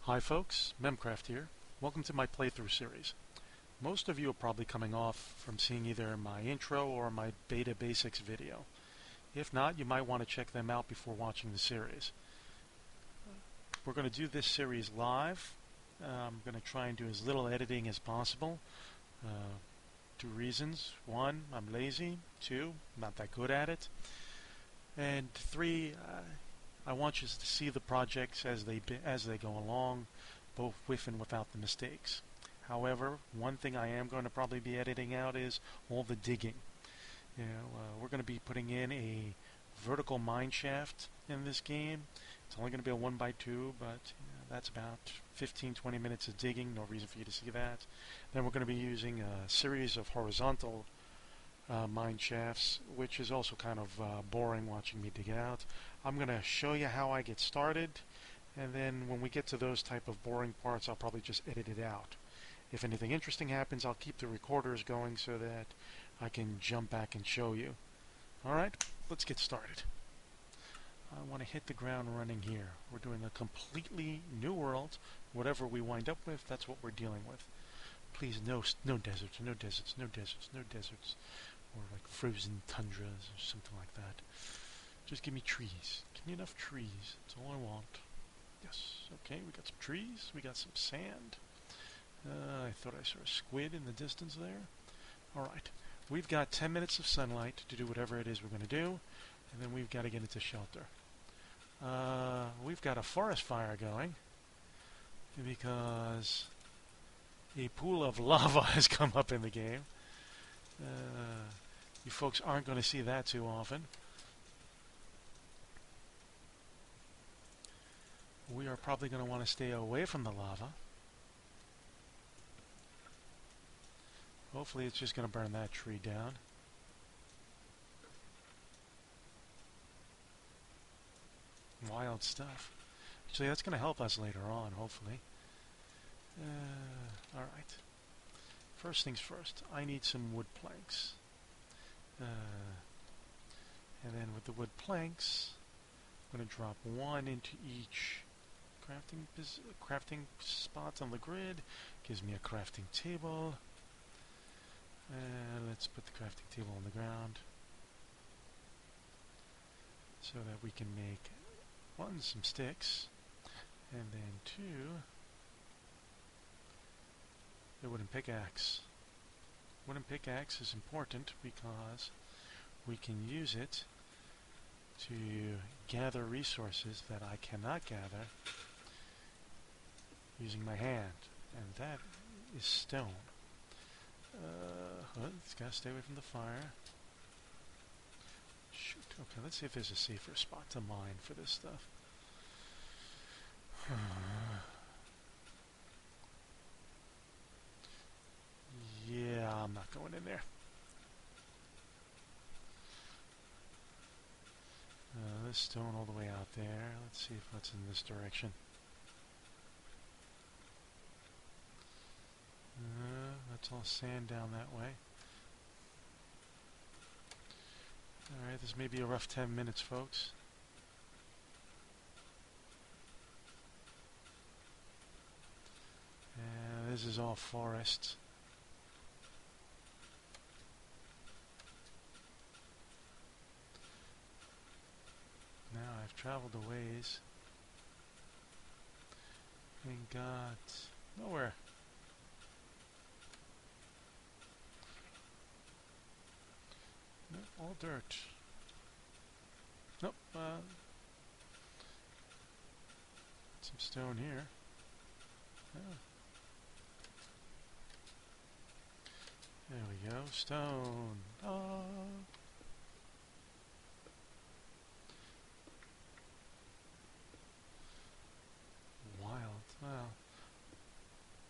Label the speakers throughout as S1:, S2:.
S1: Hi folks, MEMCraft here. Welcome to my playthrough series. Most of you are probably coming off from seeing either my intro or my beta basics video. If not, you might want to check them out before watching the series. We're going to do this series live. I'm going to try and do as little editing as possible. Two reasons. One, I'm lazy. Two, I'm not that good at it. And three, I want you to see the projects as they go along, both with and without the mistakes. However, one thing I am going to probably be editing out is all the digging. We're going to be putting in a vertical mine shaft in this game. It's only going to be a 1x2, but that's about 15-20 minutes of digging. No reason for you to see that. Then we're going to be using a series of horizontal mine shafts, which is also kind of boring watching me dig it out. I'm going to show you how I get started, and then when we get to those type of boring parts, I'll probably just edit it out. If anything interesting happens, I'll keep the recorders going so that I can jump back and show you. Alright, let's get started. I want to hit the ground running here. We're doing a completely new world. Whatever we wind up with, that's what we're dealing with. Please, no deserts, no deserts, no deserts, no deserts. Or like frozen tundras or something like that. Just give me trees. Give me enough trees. That's all I want. Yes. Okay, we got some trees. We got some sand. I thought I saw a squid in the distance there. Alright. We've got 10 minutes of sunlight to do whatever it is we're going to do. And then we've got to get into shelter. We've got a forest fire going. Because a pool of lava has come up in the game. You folks aren't going to see that too often. We are probably going to want to stay away from the lava. Hopefully it's just going to burn that tree down. Wild stuff. Actually, that's going to help us later on, hopefully. Alright. First things first, I need some wood planks. And then with the wood planks, I'm going to drop one into each crafting spot on the grid. Gives me a crafting table. And let's put the crafting table on the ground so that we can make one, some sticks, and then two, a wooden pickaxe. Wooden pickaxe is important because we can use it to gather resources that I cannot gather using my hand, and that is stone. It's got to stay away from the fire. Shoot. Okay, let's see if there's a safer spot to mine for this stuff. Yeah, I'm not going in there. This stone all the way out there. Let's see if that's in this direction. That's all sand down that way. Alright, this may be a rough 10 minutes, folks. And this is all forest. Now I've traveled a ways and got nowhere. Nope, all dirt. Nope, some stone here. Oh. There we go, stone. Oh. Wild. Well,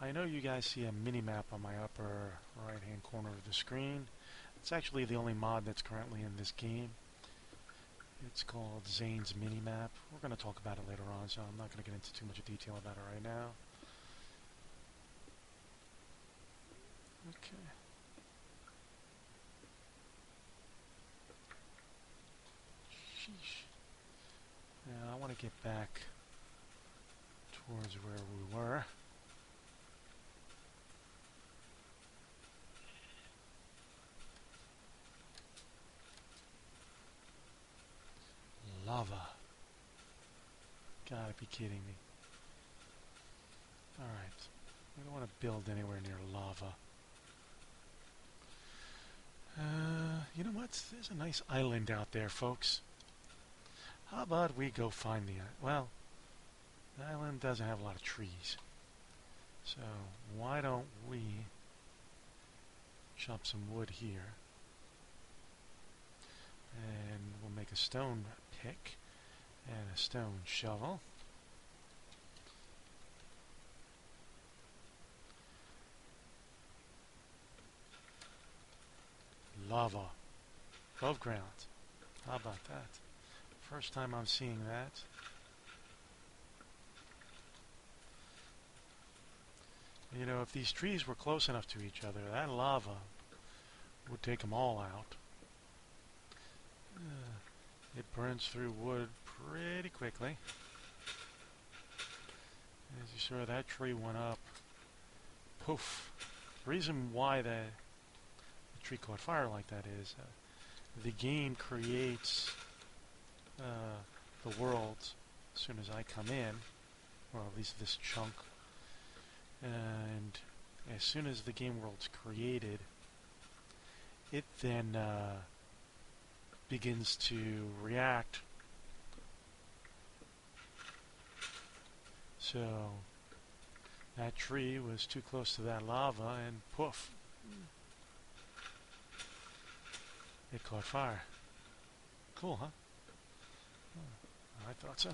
S1: I know you guys see a mini-map on my upper right-hand corner of the screen. It's actually the only mod that's currently in this game. It's called Zane's Minimap. We're going to talk about it later on, so I'm not going to get into too much detail about it right now. Okay. Sheesh. Now I want to get back towards where we were. Lava. Gotta be kidding me. Alright. We don't want to build anywhere near lava. You know what? There's a nice island out there, folks. How about we go find the island? Well, the island doesn't have a lot of trees. So, why don't we chop some wood here. And we'll make a stone pick and a stone shovel. Lava. Above ground. How about that? First time I'm seeing that. You know, if these trees were close enough to each other, that lava would take them all out. It burns through wood pretty quickly. As you saw, that tree went up. Poof. The reason why the tree caught fire like that is the game creates the world as soon as I come in, or at least this chunk. And as soon as the game world's created, it then begins to react. So that tree was too close to that lava and poof, it caught fire. Cool, huh? Oh, I thought so.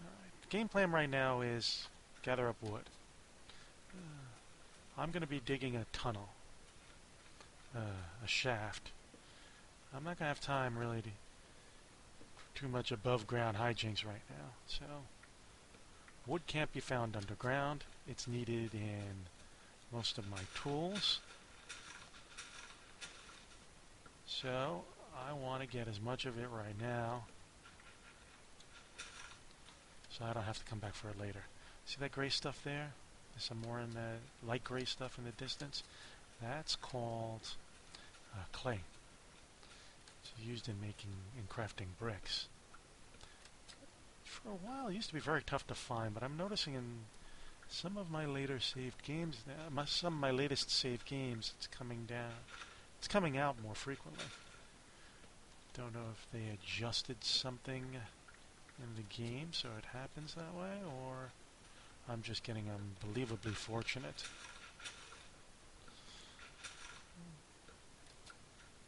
S1: Alright, game plan right now is gather up wood. I'm going to be digging a tunnel, a shaft. I'm not going to have time really to too much above ground hijinks right now. So wood can't be found underground. It's needed in most of my tools. So I want to get as much of it right now so I don't have to come back for it later. See that gray stuff there? There's some more in the light gray stuff in the distance. That's called clay. It's used in making and crafting bricks. For a while it used to be very tough to find, but I'm noticing in some of my later saved games, some of my latest saved games, it's coming down. It's coming out more frequently. Don't know if they adjusted something in the game so it happens that way, or I'm just getting unbelievably fortunate.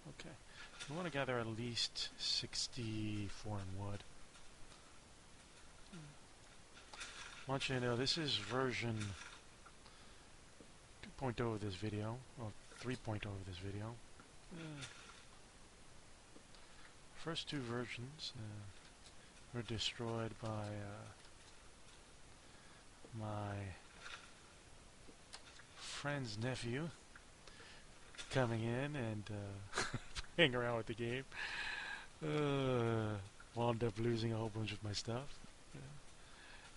S1: Okay. We want to gather at least 60 foreign wood. I want you to know this is version 2.0 of this video, or 3.0 of this video. First two versions were destroyed by my friend's nephew coming in and playing around with the game. Wound up losing a whole bunch of my stuff.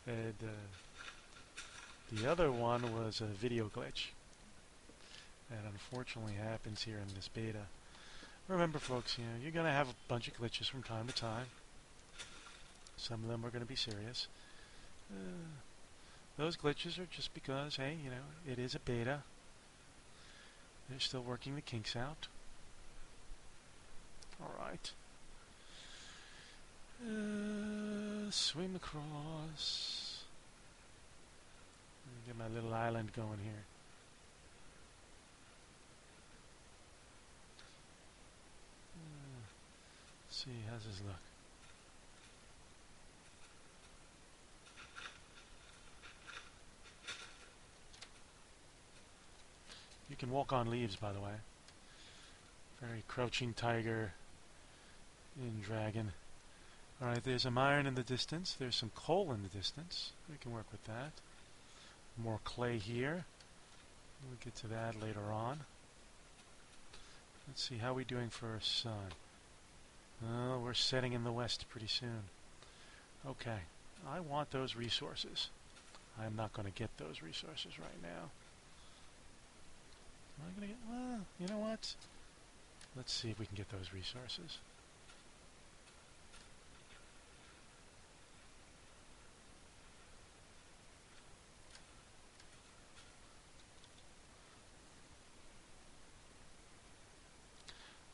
S1: And the other one was a video glitch that unfortunately happens here in this beta. Remember, folks, you know, you're going to have a bunch of glitches from time to time. Some of them are going to be serious. Those glitches are just because, hey, you know, it is a beta. They're still working the kinks out. Alright. Swim across. Get my little island going here. Let's see, how's this look? You can walk on leaves, by the way. Very crouching tiger in dragon. Alright, there's some iron in the distance. There's some coal in the distance. We can work with that. More clay here. We'll get to that later on. Let's see, how are we doing for our sun? Oh, we're setting in the west pretty soon. Okay. I want those resources. I'm not going to get those resources right now. Am I going to get... Well, you know what? Let's see if we can get those resources.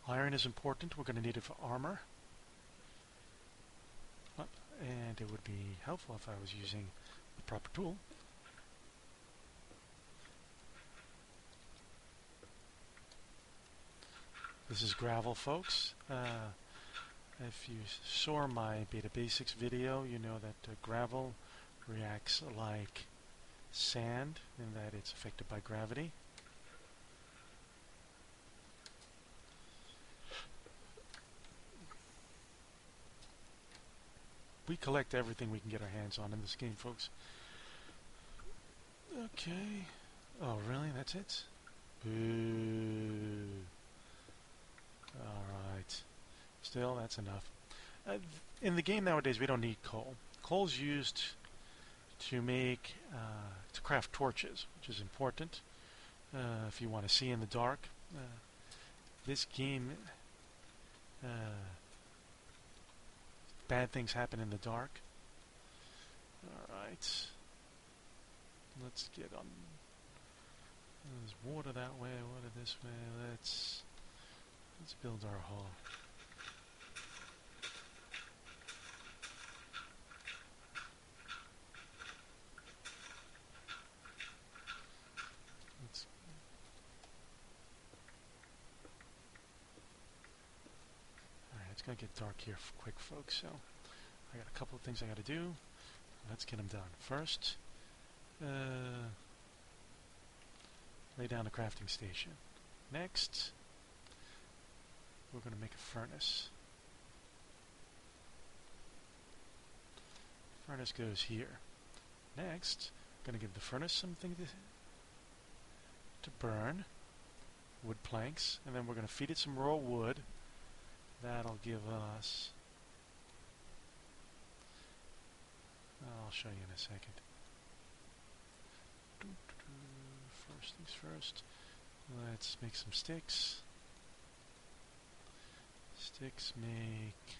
S1: Iron is important. We're going to need it for armor. And it would be helpful if I was using the proper tool. This is gravel, folks. If you saw my Beta Basics video, you know that gravel reacts like sand in that it's affected by gravity. We collect everything we can get our hands on in this game, folks. Okay. Oh, really? That's it? Boo. Alright. Still, that's enough. In the game nowadays, we don't need coal. Coal's used to make, to craft torches, which is important if you want to see in the dark. This game, bad things happen in the dark. Alright. Let's get on. There's water that way, water this way. Let's build our hall. Alright, it's gonna get dark here quick, folks, so I got a couple of things I gotta do. Let's get them done. First, lay down the crafting station. Next, we're going to make a furnace. Furnace goes here. Next, I'm going to give the furnace something to burn, wood planks, and then we're going to feed it some raw wood. That'll give us... I'll show you in a second. First things first, let's make some sticks. Sticks make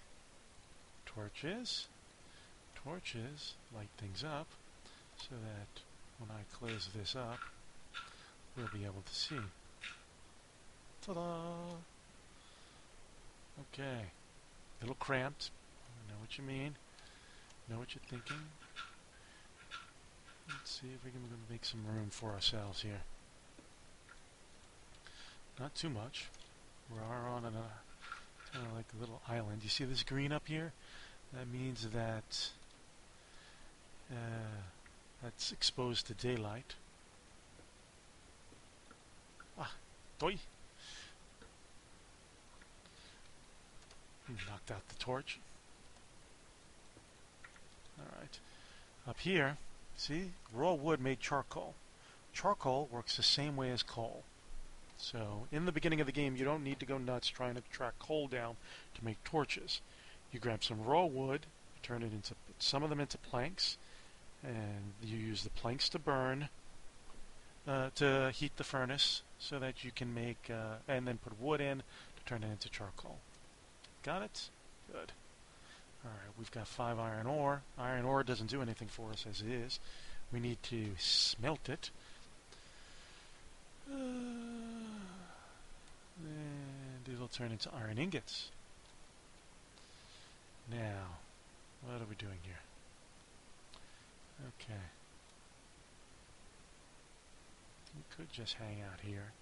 S1: torches. Torches light things up so that when I close this up, we'll be able to see. Ta-da! Okay. A little cramped. I know what you mean. Know what you're thinking. Let's see if we can make some room for ourselves here. Not too much. We are on a kind of like a little island. You see this green up here? That means that that's exposed to daylight. Ah, toy! Knocked out the torch. Alright. Up here, see? Raw wood made charcoal. Charcoal works the same way as coal. So, in the beginning of the game, you don't need to go nuts trying to track coal down to make torches. You grab some raw wood, turn it into some of them into planks, and you use the planks to burn, to heat the furnace, so that you can make, and then put wood in to turn it into charcoal. Got it? Good. Alright, we've got 5 iron ore. Iron ore doesn't do anything for us as it is. We need to smelt it. And it'll turn into iron ingots. Now, what are we doing here? Okay. We could just hang out here.